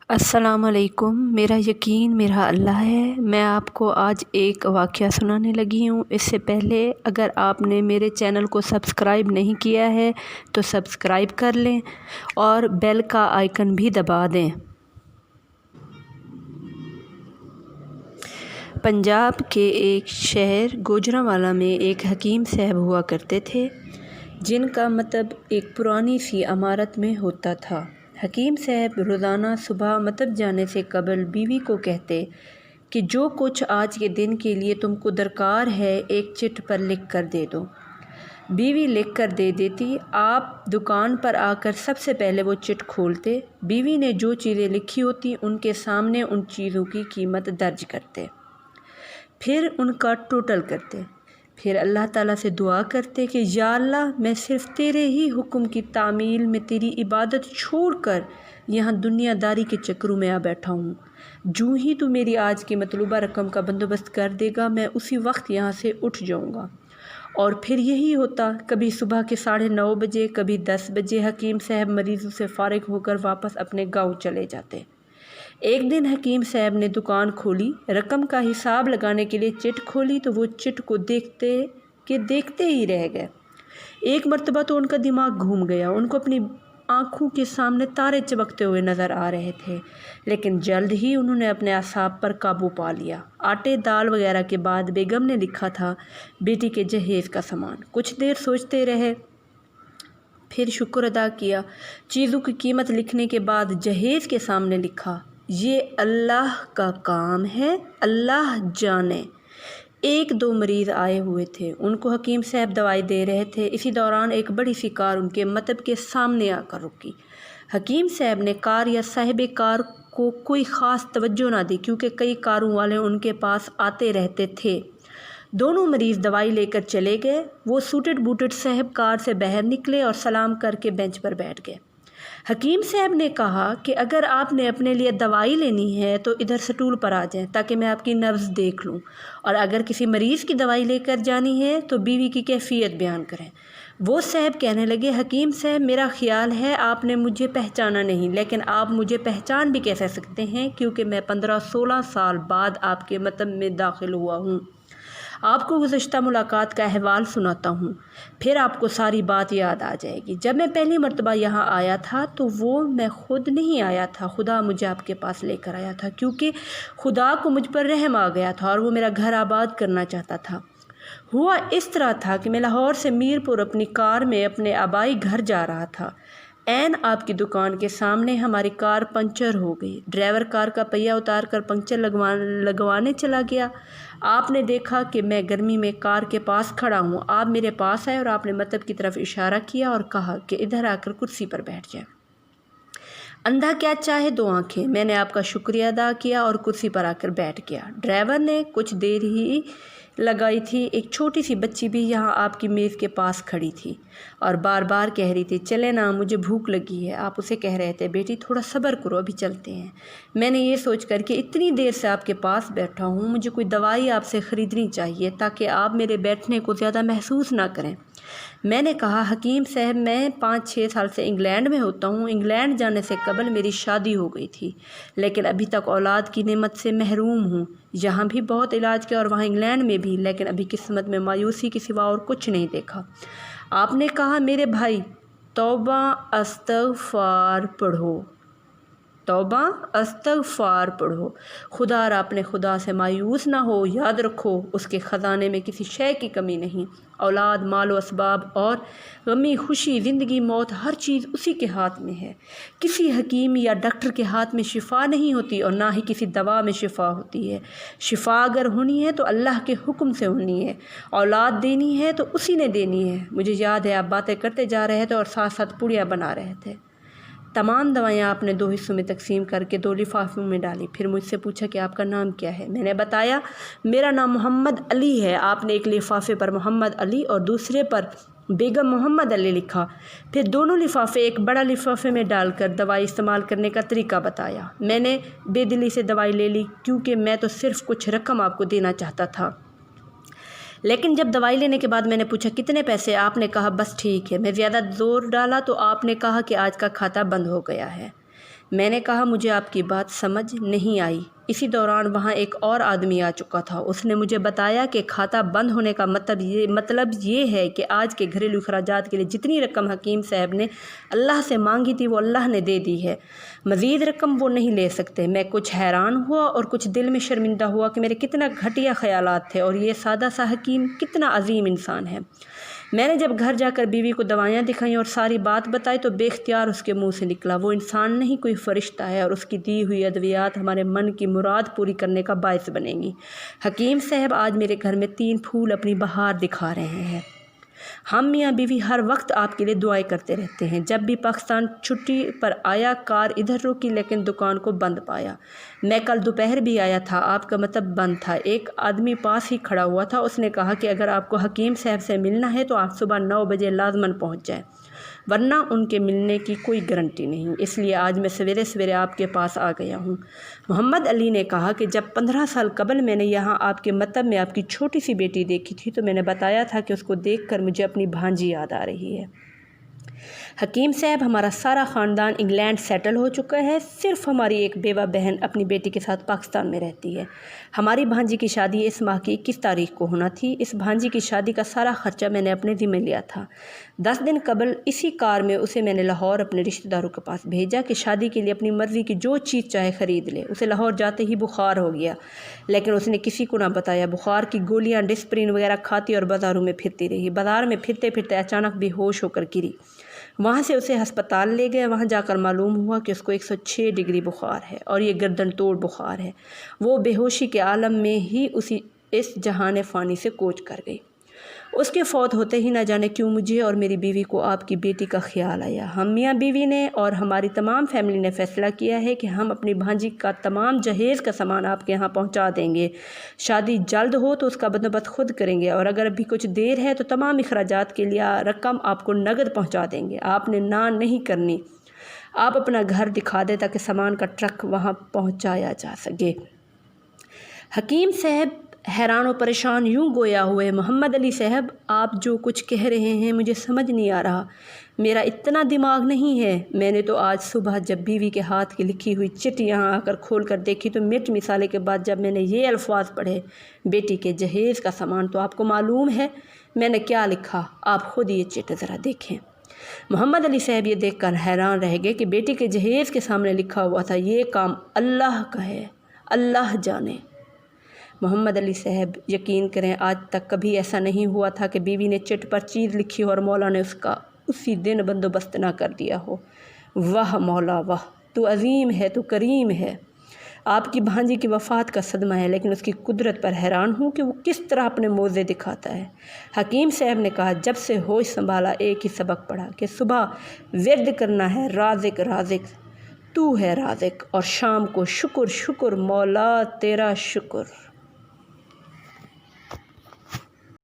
السلام علیکم۔ میرا یقین میرا اللہ ہے۔ میں آپ کو آج ایک واقعہ سنانے لگی ہوں۔ اس سے پہلے اگر آپ نے میرے چینل کو سبسکرائب نہیں کیا ہے تو سبسکرائب کر لیں اور بیل کا آئیکن بھی دبا دیں۔ پنجاب کے ایک شہر گوجرانوالہ میں ایک حکیم صاحب ہوا کرتے تھے جن کا مطب ایک پرانی سی عمارت میں ہوتا تھا۔ حکیم صاحب روزانہ صبح مطب جانے سے قبل بیوی کو کہتے کہ جو کچھ آج کے دن کے لیے تم کو درکار ہے ایک چٹ پر لکھ کر دے دو۔ بیوی لکھ کر دے دیتی۔ آپ دکان پر آ کر سب سے پہلے وہ چٹ کھولتے، بیوی نے جو چیزیں لکھی ہوتی ان کے سامنے ان چیزوں کی قیمت درج کرتے، پھر ان کا ٹوٹل کرتے، پھر اللہ تعالیٰ سے دعا کرتے کہ یا اللہ میں صرف تیرے ہی حکم کی تعمیل میں تیری عبادت چھوڑ کر یہاں دنیا داری کے چکروں میں آ بیٹھا ہوں۔ جو ہی تو میری آج کی مطلوبہ رقم کا بندوبست کر دے گا میں اسی وقت یہاں سے اٹھ جاؤں گا۔ اور پھر یہی ہوتا، کبھی صبح کے 9:30 بجے، کبھی 10 بجے حکیم صاحب مریضوں سے فارغ ہو کر واپس اپنے گاؤں چلے جاتے۔ ایک دن حکیم صاحب نے دکان کھولی، رقم کا حساب لگانے کے لیے چٹ کھولی تو وہ چٹ کو دیکھتے ہی رہ گئے۔ ایک مرتبہ تو ان کا دماغ گھوم گیا، ان کو اپنی آنکھوں کے سامنے تارے چمکتے ہوئے نظر آ رہے تھے، لیکن جلد ہی انہوں نے اپنے اعصاب پر قابو پا لیا۔ آٹے دال وغیرہ کے بعد بیگم نے لکھا تھا بیٹی کے جہیز کا سامان۔ کچھ دیر سوچتے رہے، پھر شکر ادا کیا۔ چیزوں کی قیمت لکھنے کے بعد جہیز کے سامنے لکھا، یہ اللہ کا کام ہے، اللہ جانے۔ ایک دو مریض آئے ہوئے تھے، ان کو حکیم صاحب دوائی دے رہے تھے۔ اسی دوران ایک بڑی سی کار ان کے مطب کے سامنے آ کر رکی۔ حکیم صاحب نے کار یا صاحب کار کو کوئی خاص توجہ نہ دی کیونکہ کئی کاروں والے ان کے پاس آتے رہتے تھے۔ دونوں مریض دوائی لے کر چلے گئے۔ وہ سوٹڈ بوٹڈ صاحب کار سے باہر نکلے اور سلام کر کے بینچ پر بیٹھ گئے۔ حکیم صاحب نے کہا کہ اگر آپ نے اپنے لیے دوائی لینی ہے تو ادھر سٹول پر آ جائیں تاکہ میں آپ کی نبض دیکھ لوں، اور اگر کسی مریض کی دوائی لے کر جانی ہے تو بیوی کی کیفیت بیان کریں۔ وہ صاحب کہنے لگے، حکیم صاحب میرا خیال ہے آپ نے مجھے پہچانا نہیں، لیکن آپ مجھے پہچان بھی کیسے سکتے ہیں کیونکہ میں 15-16 سال بعد آپ کے مطب میں داخل ہوا ہوں۔ آپ کو گزشتہ ملاقات کا احوال سناتا ہوں، پھر آپ کو ساری بات یاد آ جائے گی۔ جب میں پہلی مرتبہ یہاں آیا تھا تو وہ میں خود نہیں آیا تھا، خدا مجھے آپ کے پاس لے کر آیا تھا کیونکہ خدا کو مجھ پر رحم آ گیا تھا اور وہ میرا گھر آباد کرنا چاہتا تھا۔ ہوا اس طرح تھا کہ میں لاہور سے میرپور اپنی کار میں اپنے آبائی گھر جا رہا تھا۔ عین آپ کی دکان کے سامنے ہماری کار پنچر ہو گئی۔ ڈرائیور کار کا پہیہ اتار کر پنچر لگوانے چلا گیا۔ آپ نے دیکھا کہ میں گرمی میں کار کے پاس کھڑا ہوں۔ آپ میرے پاس آئے اور آپ نے مطب کی طرف اشارہ کیا اور کہا کہ ادھر آ کر کرسی پر بیٹھ جائیں۔ اندھا کیا چاہے دو آنکھیں۔ میں نے آپ کا شکریہ ادا کیا اور کرسی پر آ کر بیٹھ گیا۔ ڈرائیور نے کچھ دیر ہی لگائی تھی۔ ایک چھوٹی سی بچی بھی یہاں آپ کی میز کے پاس کھڑی تھی اور بار بار کہہ رہی تھی چلے نا مجھے بھوک لگی ہے۔ آپ اسے کہہ رہے تھے بیٹی تھوڑا صبر کرو ابھی چلتے ہیں۔ میں نے یہ سوچ کر کہ اتنی دیر سے آپ کے پاس بیٹھا ہوں، مجھے کوئی دوائی آپ سے خریدنی چاہیے تاکہ آپ میرے بیٹھنے کو زیادہ محسوس نہ کریں۔ میں نے کہا حکیم صاحب میں 5-6 سال سے انگلینڈ میں ہوتا ہوں۔ انگلینڈ جانے سے قبل میری شادی ہو گئی تھی، لیکن ابھی تک اولاد کی نعمت سے محروم ہوں۔ یہاں بھی بہت علاج کیا اور وہاں انگلینڈ میں بھی، لیکن ابھی قسمت میں مایوسی کے سوا اور کچھ نہیں دیکھا۔ آپ نے کہا میرے بھائی توبہ استغفار پڑھو، توبہ استغفار پڑھو۔ خدا اور اپنے خدا سے مایوس نہ ہو، یاد رکھو اس کے خزانے میں کسی شے کی کمی نہیں۔ اولاد، مال و اسباب اور غمی خوشی، زندگی موت، ہر چیز اسی کے ہاتھ میں ہے۔ کسی حکیم یا ڈاکٹر کے ہاتھ میں شفا نہیں ہوتی اور نہ ہی کسی دوا میں شفا ہوتی ہے۔ شفا اگر ہونی ہے تو اللہ کے حکم سے ہونی ہے۔ اولاد دینی ہے تو اسی نے دینی ہے۔ مجھے یاد ہے آپ باتیں کرتے جا رہے تھے اور ساتھ ساتھ پوڑیاں بنا رہے تھے۔ تمام دوائیاں آپ نے 2 حصوں میں تقسیم کر کے 2 لفافوں میں ڈالی۔ پھر مجھ سے پوچھا کہ آپ کا نام کیا ہے۔ میں نے بتایا میرا نام محمد علی ہے۔ آپ نے ایک لفافے پر محمد علی اور دوسرے پر بیگم محمد علی لکھا۔ پھر دونوں لفافے ایک بڑا لفافے میں ڈال کر دوائی استعمال کرنے کا طریقہ بتایا۔ میں نے بے دلی سے دوائی لے لی کیونکہ میں تو صرف کچھ رقم آپ کو دینا چاہتا تھا، لیکن جب دوائی لینے کے بعد میں نے پوچھا کتنے پیسے، آپ نے کہا بس ٹھیک ہے۔ میں زیادہ زور ڈالا تو آپ نے کہا کہ آج کا کھاتا بند ہو گیا ہے۔ میں نے کہا مجھے آپ کی بات سمجھ نہیں آئی۔ اسی دوران وہاں ایک اور آدمی آ چکا تھا۔ اس نے مجھے بتایا کہ کھاتہ بند ہونے کا مطلب یہ ہے کہ آج کے گھریلو اخراجات کے لیے جتنی رقم حکیم صاحب نے اللہ سے مانگی تھی وہ اللہ نے دے دی ہے، مزید رقم وہ نہیں لے سکتے۔ میں کچھ حیران ہوا اور کچھ دل میں شرمندہ ہوا کہ میرے کتنا گھٹیا خیالات تھے اور یہ سادہ سا حکیم کتنا عظیم انسان ہے۔ میں نے جب گھر جا کر بیوی کو دوائیاں دکھائیں اور ساری بات بتائی تو بے اختیار اس کے منہ سے نکلا، وہ انسان نہیں کوئی فرشتہ ہے اور اس کی دی ہوئی ادویات ہمارے من کی مراد پوری کرنے کا باعث بنیں گی۔ حکیم صاحب آج میرے گھر میں 3 پھول اپنی بہار دکھا رہے ہیں۔ ہم میاں بیوی ہر وقت آپ کے لیے دعائیں کرتے رہتے ہیں۔ جب بھی پاکستان چھٹی پر آیا کار ادھر روکی لیکن دکان کو بند پایا۔ میں کل دوپہر بھی آیا تھا، آپ کا مطلب بند تھا۔ ایک آدمی پاس ہی کھڑا ہوا تھا، اس نے کہا کہ اگر آپ کو حکیم صاحب سے ملنا ہے تو آپ صبح 9 بجے لازماً پہنچ جائیں، ورنہ ان کے ملنے کی کوئی گارنٹی نہیں، اس لیے آج میں سویرے سویرے آپ کے پاس آ گیا ہوں۔ محمد علی نے کہا کہ جب 15 سال قبل میں نے یہاں آپ کے مکتب میں آپ کی چھوٹی سی بیٹی دیکھی تھی تو میں نے بتایا تھا کہ اس کو دیکھ کر مجھے اپنی بھانجی یاد آ رہی ہے۔ حکیم صاحب ہمارا سارا خاندان انگلینڈ سیٹل ہو چکا ہے، صرف ہماری ایک بیوہ بہن اپنی بیٹی کے ساتھ پاکستان میں رہتی ہے۔ ہماری بھانجی کی شادی اس ماہ کی 21 تاریخ کو ہونا تھی۔ اس بھانجی کی شادی کا سارا خرچہ میں نے اپنے ذمہ لیا تھا۔ 10 دن قبل اسی کار میں اسے میں نے لاہور اپنے رشتہ داروں کے پاس بھیجا کہ شادی کے لیے اپنی مرضی کی جو چیز چاہے خرید لے۔ اسے لاہور جاتے ہی بخار ہو گیا، لیکن اس نے کسی کو نہ بتایا۔ بخار کی گولیاں ڈسپرین وغیرہ کھاتی اور بازاروں میں پھرتی رہی۔ بازار میں پھرتے پھرتے اچانک بے ہوش ہو کر گری۔ وہاں سے اسے ہسپتال لے گئے۔ وہاں جا کر معلوم ہوا کہ اس کو 106 ڈگری بخار ہے اور یہ گردن توڑ بخار ہے۔ وہ بے ہوشی کے عالم میں ہی اس جہان فانی سے کوچ کر گئی۔ اس کے فوت ہوتے ہی نہ جانے کیوں مجھے اور میری بیوی کو آپ کی بیٹی کا خیال آیا۔ ہم میاں بیوی نے اور ہماری تمام فیملی نے فیصلہ کیا ہے کہ ہم اپنی بھانجی کا تمام جہیز کا سامان آپ کے یہاں پہنچا دیں گے۔ شادی جلد ہو تو اس کا بندوبست خود کریں گے، اور اگر ابھی کچھ دیر ہے تو تمام اخراجات کے لیے رقم آپ کو نقد پہنچا دیں گے۔ آپ نے نہ نہیں کرنی، آپ اپنا گھر دکھا دیں تاکہ سامان کا ٹرک وہاں پہنچایا جا سکے۔ حکیم صاحب حیران و پریشان یوں گویا ہوئے، محمد علی صاحب آپ جو کچھ کہہ رہے ہیں مجھے سمجھ نہیں آ رہا، میرا اتنا دماغ نہیں ہے۔ میں نے تو آج صبح جب بیوی کے ہاتھ کی لکھی ہوئی چٹ یہاں آ کر کھول کر دیکھی تو مرچ مسالے کے بعد جب میں نے یہ الفاظ پڑھے بیٹی کے جہیز کا سامان، تو آپ کو معلوم ہے میں نے کیا لکھا؟ آپ خود یہ چٹ ذرا دیکھیں۔ محمد علی صاحب یہ دیکھ کر حیران رہ گئے کہ بیٹی کے جہیز کے سامنے لکھا ہوا تھا یہ کام اللہ کا ہے، اللہ جانے۔ محمد علی صاحب یقین کریں آج تک کبھی ایسا نہیں ہوا تھا کہ بیوی نے چٹ پر چیز لکھی ہو اور مولا نے اس کا اسی دن بندوبست نہ کر دیا ہو۔ واہ مولا واہ، تو عظیم ہے، تو کریم ہے۔ آپ کی بھانجی کی وفات کا صدمہ ہے، لیکن اس کی قدرت پر حیران ہوں کہ وہ کس طرح اپنے موزے دکھاتا ہے۔ حکیم صاحب نے کہا جب سے ہوش سنبھالا ایک ہی سبق پڑھا کہ صبح ورد کرنا ہے رازق رازق تو ہے رازق، اور شام کو شکر شکر مولا تیرا شکر۔